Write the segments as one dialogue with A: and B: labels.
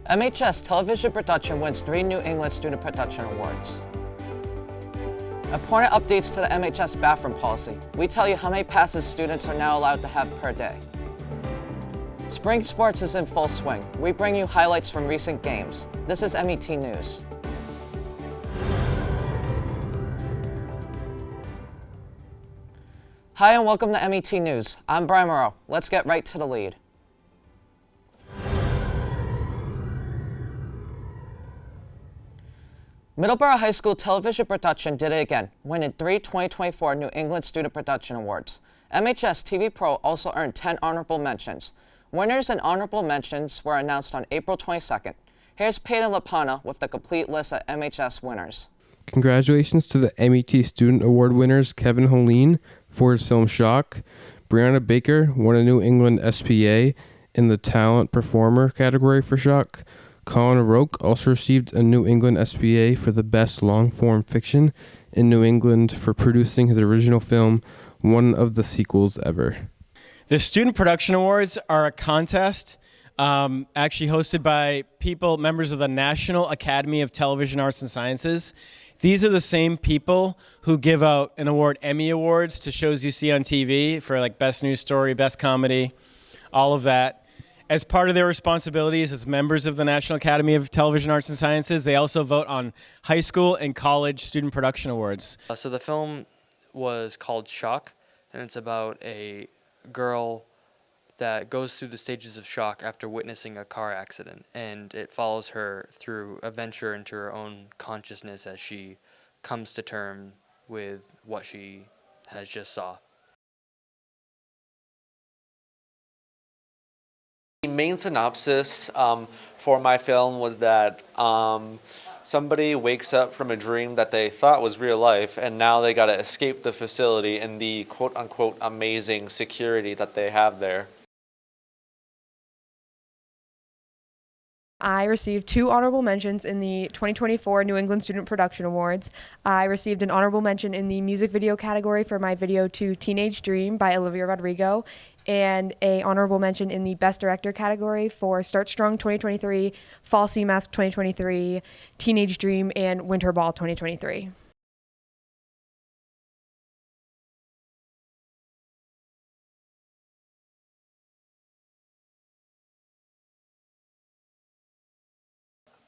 A: MHS Television Production wins 3 New England Student Production Awards. Important updates to the MHS bathroom policy. We tell you how many passes students are now allowed to have per day. Spring sports is in full swing. We bring you highlights from recent games. This is MET News. Hi and welcome to MET News. I'm Brian Moreau. Let's get right to the lead. Middleborough High School Television Production did it again, winning 3 2024 New England Student Production Awards. MHS TV Pro also earned 10 honorable mentions. Winners and honorable mentions were announced on April 22nd. Here's Peyton Lapana with the complete list of MHS winners.
B: Congratulations to the MET Student Award winners Kevin Holeen for his film Shock. Brianna Baker won a New England SPA in the Talent Performer category for Shock. Colin Roque also received a New England SPA for the Best Long-Form Fiction in New England for producing his original film, one of the sequels ever.
C: The Student Production Awards are a contest actually hosted by members of the National Academy of Television Arts and Sciences. These are the same people who give out and award Emmy Awards to shows you see on TV for like Best News Story, Best Comedy, all of that. As part of their responsibilities as members of the National Academy of Television Arts and Sciences, they also vote on high school and college student production awards.
D: So the film was called Shock, and it's about a girl that goes through the stages of shock after witnessing a car accident, and it follows her through a venture into her own consciousness as she comes to terms with what she has just saw.
E: The main synopsis for my film was that somebody wakes up from a dream that they thought was real life, and now they got to escape the facility and the quote-unquote amazing security that they have there.
F: I received 2 honorable mentions in the 2024 New England Student Production Awards. I received an honorable mention in the music video category for my video to Teenage Dream by Olivia Rodrigo, and an honorable mention in the Best Director category for Start Strong 2023, Fall Sea Mask 2023, Teenage Dream, and Winter Ball 2023.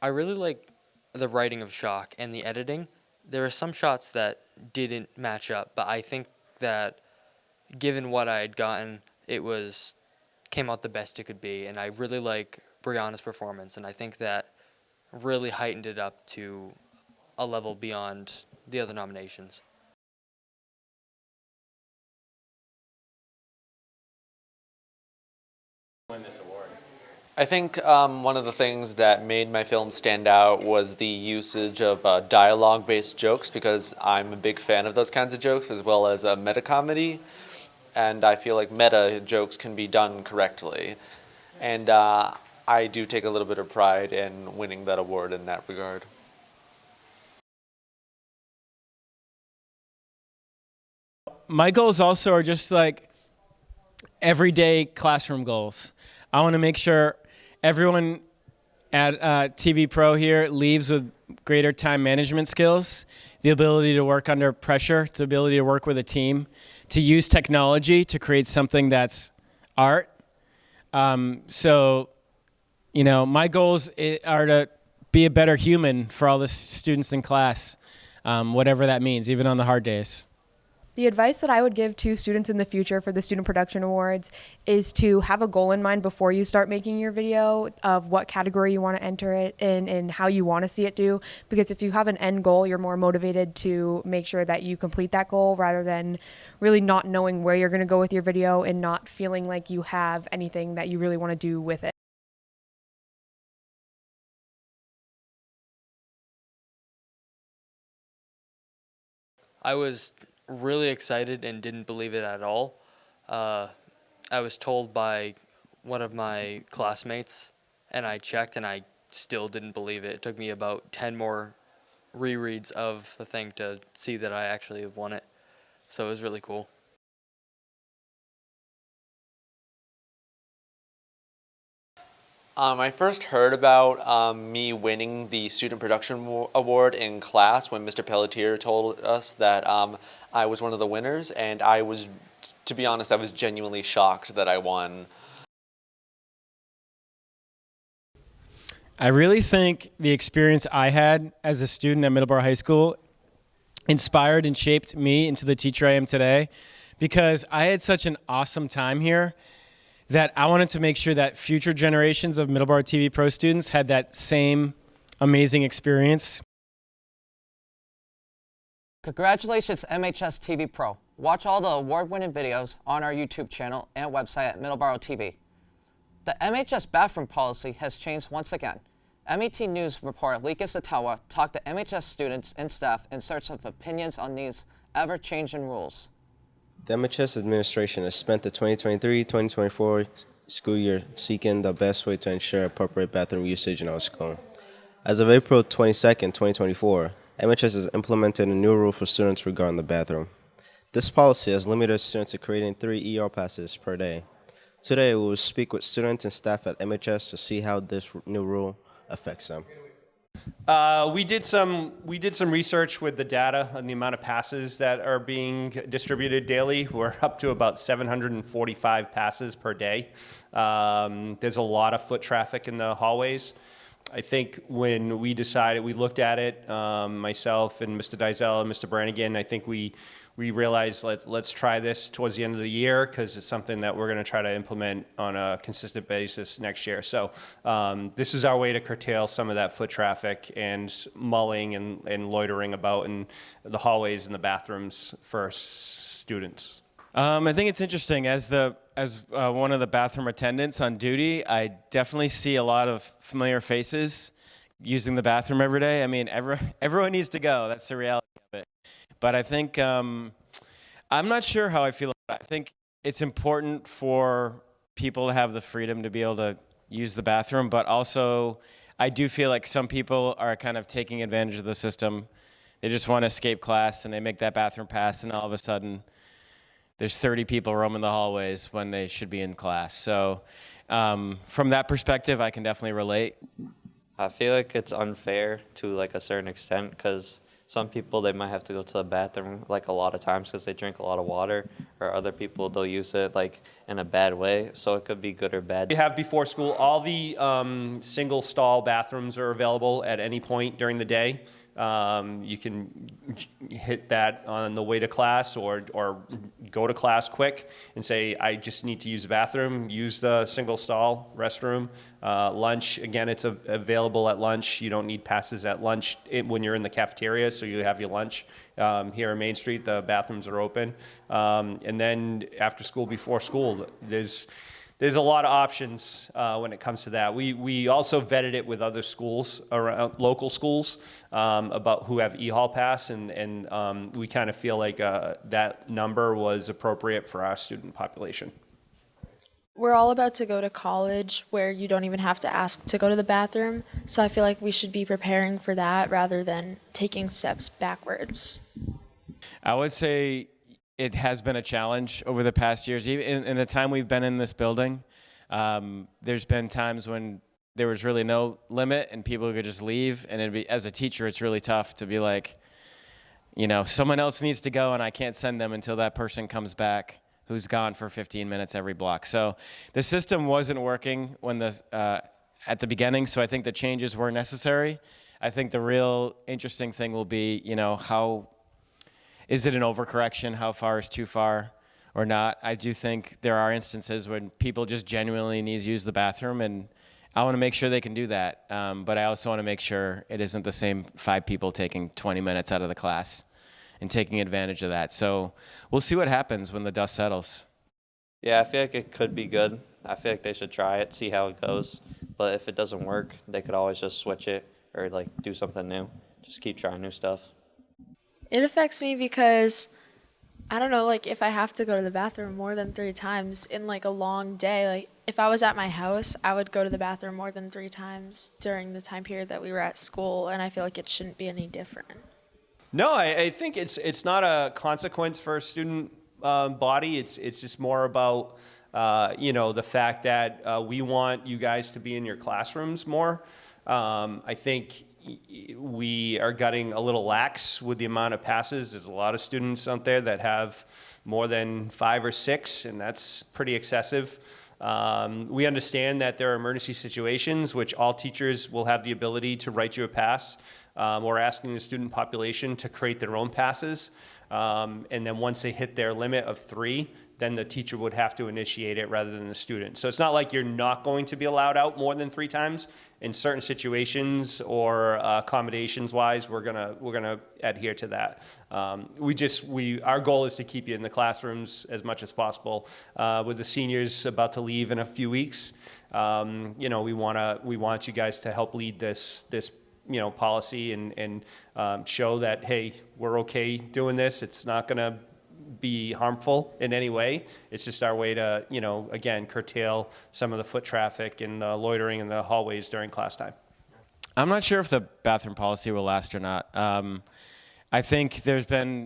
D: I really like the writing of Shock and the editing. There are some shots that didn't match up, but I think that given what I had gotten, came out the best it could be, and I really like Brianna's performance, and I think that really heightened it up to a level beyond the other nominations.
C: Win this award.
E: I think one of the things that made my film stand out was the usage of dialogue-based jokes, because I'm a big fan of those kinds of jokes, as well as meta comedy, and I feel like meta jokes can be done correctly. And I do take a little bit of pride in winning that award in that regard.
C: My goals also are just like everyday classroom goals. I want to make sure everyone at TV Pro here leaves with greater time management skills, the ability to work under pressure, the ability to work with a team, to use technology to create something that's art. So, you know, my goals are to be a better human for all the students in class, whatever that means, even on the hard days.
F: The advice that I would give to students in the future for the Student Production Awards is to have a goal in mind before you start making your video of what category you want to enter it in and how you want to see it do. Because if you have an end goal, you're more motivated to make sure that you complete that goal rather than really not knowing where you're going to go with your video and not feeling like you have anything that you really want to do with it.
D: I was really excited and didn't believe it at all. I was told by one of my classmates, and I checked, and I still didn't believe it. It took me about 10 more rereads of the thing to see that I actually have won it. So it was really cool.
E: I first heard about me winning the Student Production Award in class when Mr. Pelletier told us that I was one of the winners, and I was, to be honest, I was genuinely shocked that I won.
C: I really think the experience I had as a student at Middleborough High School inspired and shaped me into the teacher I am today, because I had such an awesome time here that I wanted to make sure that future generations of Middleborough TV Pro students had that same amazing experience.
A: Congratulations, MHS TV Pro. Watch all the award-winning videos on our YouTube channel and website at Middleborough TV. The MHS bathroom policy has changed once again. MET News reporter Lika Satawa talked to MHS students and staff in search of opinions on these ever-changing rules.
G: The MHS administration has spent the 2023-2024 school year seeking the best way to ensure appropriate bathroom usage in our school. As of April 22, 2024, MHS has implemented a new rule for students regarding the bathroom. This policy has limited students to creating 3 ER passes per day. Today, we will speak with students and staff at MHS to see how this new rule affects them.
H: We did some research with the data on the amount of passes that are being distributed daily. We're up to about 745 passes per day. There's a lot of foot traffic in the hallways. I think when we decided, we looked at it, myself and Mr. Dizell and Mr. Brannigan, I think we realized let's try this towards the end of the year, because it's something that we're going to try to implement on a consistent basis next year. So this is our way to curtail some of that foot traffic and mulling and loitering about in the hallways and the bathrooms for students.
C: I think it's interesting, as one of the bathroom attendants on duty, I definitely see a lot of familiar faces using the bathroom every day. I mean, everyone needs to go. That's the reality of it. But I think, I'm not sure how I feel about it. I think it's important for people to have the freedom to be able to use the bathroom, but also I do feel like some people are kind of taking advantage of the system. They just want to escape class and they make that bathroom pass, and all of a sudden there's 30 people roaming the hallways when they should be in class. So from that perspective, I can definitely relate.
I: I feel like it's unfair to like a certain extent, because some people, they might have to go to the bathroom like a lot of times because they drink a lot of water, or other people, they'll use it like in a bad way. So it could be good or bad.
H: We have before school, all the single stall bathrooms are available at any point during the day. You can hit that on the way to class, or go to class quick and say, I just need to use the bathroom, use the single stall restroom. Lunch, again, it's available at lunch. You don't need passes at lunch when you're in the cafeteria, so you have your lunch. Here on Main Street, the bathrooms are open. And then after school, before school, there's a lot of options when it comes to that. We also vetted it with other schools, around local schools, about who have e-hall pass, and we kind of feel like that number was appropriate for our student population.
J: We're all about to go to college where you don't even have to ask to go to the bathroom, so I feel like we should be preparing for that rather than taking steps backwards.
C: I would say it has been a challenge over the past years. Even in the time we've been in this building, there's been times when there was really no limit and people could just leave. And as a teacher, it's really tough to be like, someone else needs to go and I can't send them until that person comes back who's gone for 15 minutes every block. So the system wasn't working at the beginning, so I think the changes were necessary. I think the real interesting thing will be, how is it an overcorrection? How far is too far or not? I do think there are instances when people just genuinely need to use the bathroom, and I want to make sure they can do that. But I also want to make sure it isn't the same 5 people taking 20 minutes out of the class and taking advantage of that. So we'll see what happens when the dust settles.
I: Yeah, I feel like it could be good. I feel like they should try it, see how it goes. But if it doesn't work, they could always just switch it or like do something new. Just keep trying new stuff.
J: It affects me because, I don't know, like if I have to go to the bathroom more than 3 times in like a long day, like if I was at my house, I would go to the bathroom more than 3 times during the time period that we were at school, and I feel like it shouldn't be any different.
H: No, I think it's not a consequence for a student body. It's just more about the fact that we want you guys to be in your classrooms more. I think we are getting a little lax with the amount of passes. There's a lot of students out there that have more than 5 or 6, and that's pretty excessive. We understand that there are emergency situations which all teachers will have the ability to write you a pass. We're asking the student population to create their own passes. And then once they hit their limit of 3, then the teacher would have to initiate it rather than the student. So it's not like you're not going to be allowed out more than 3 times. In certain situations or accommodations wise, we're gonna adhere to that. Our goal is to keep you in the classrooms as much as possible. With the seniors about to leave in a few weeks, we want you guys to help lead this policy and show that, hey, we're okay doing this. It's not gonna be harmful in any way. It's just our way to, again, curtail some of the foot traffic and the loitering in the hallways during class time.
C: I'm not sure if the bathroom policy will last or not. I think there's been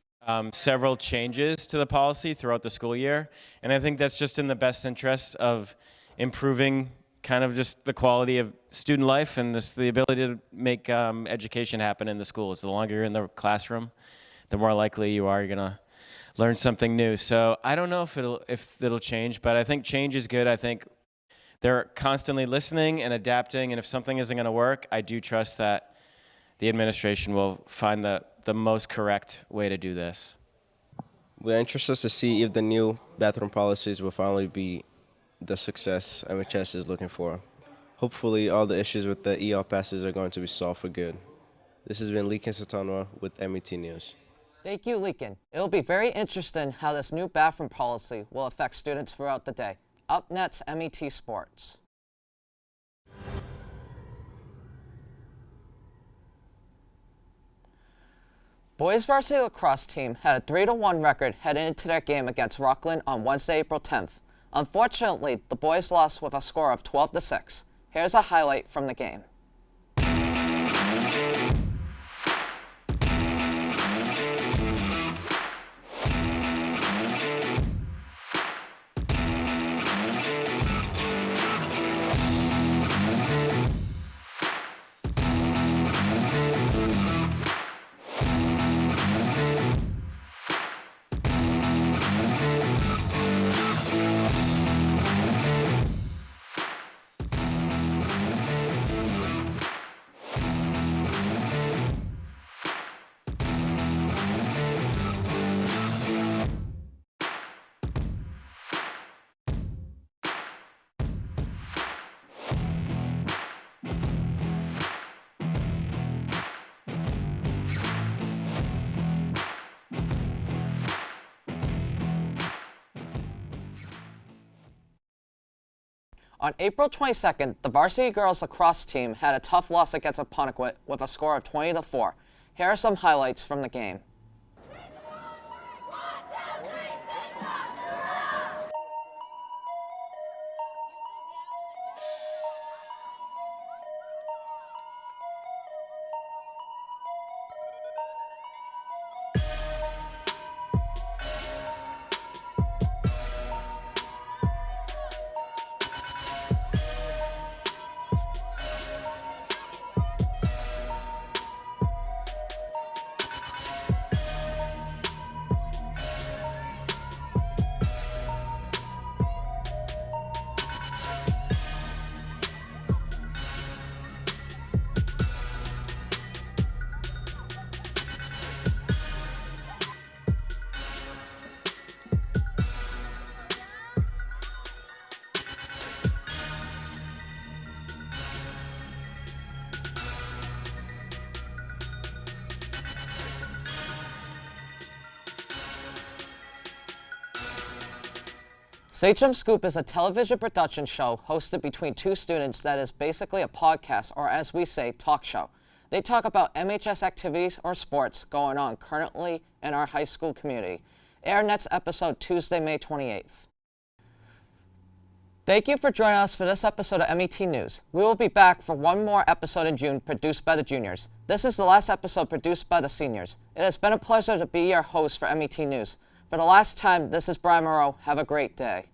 C: several changes to the policy throughout the school year, and I think that's just in the best interest of improving kind of just the quality of student life and just the ability to make education happen in the schools. The longer you're in the classroom, the more likely you're going to learn something new. So I don't know if it'll change, but I think change is good. I think they're constantly listening and adapting, and if something isn't going to work, I do trust that the administration will find the most correct way to do this.
G: We're interested to see if the new bathroom policies will finally be the success MHS is looking for. Hopefully, all the issues with the EL passes are going to be solved for good. This has been Lee Kinsatonwa with MET News.
A: Thank you, Leakin. It'll be very interesting how this new bathroom policy will affect students throughout the day. Up next, MET Sports. Boys varsity lacrosse team had a 3-1 record heading into their game against Rockland on Wednesday, April 10th. Unfortunately, the boys lost with a score of 12-6. Here's a highlight from the game. On April 22nd, the varsity girls lacrosse team had a tough loss against Apponequet with a score of 20-4. Here are some highlights from the game. Sachem Scoop is a television production show hosted between 2 students that is basically a podcast, or as we say, talk show. They talk about MHS activities or sports going on currently in our high school community. Air next episode Tuesday, May 28th. Thank you for joining us for this episode of MET News. We will be back for one more episode in June produced by the juniors. This is the last episode produced by the seniors. It has been a pleasure to be your host for MET News. For the last time, this is Brian Moreau. Have a great day.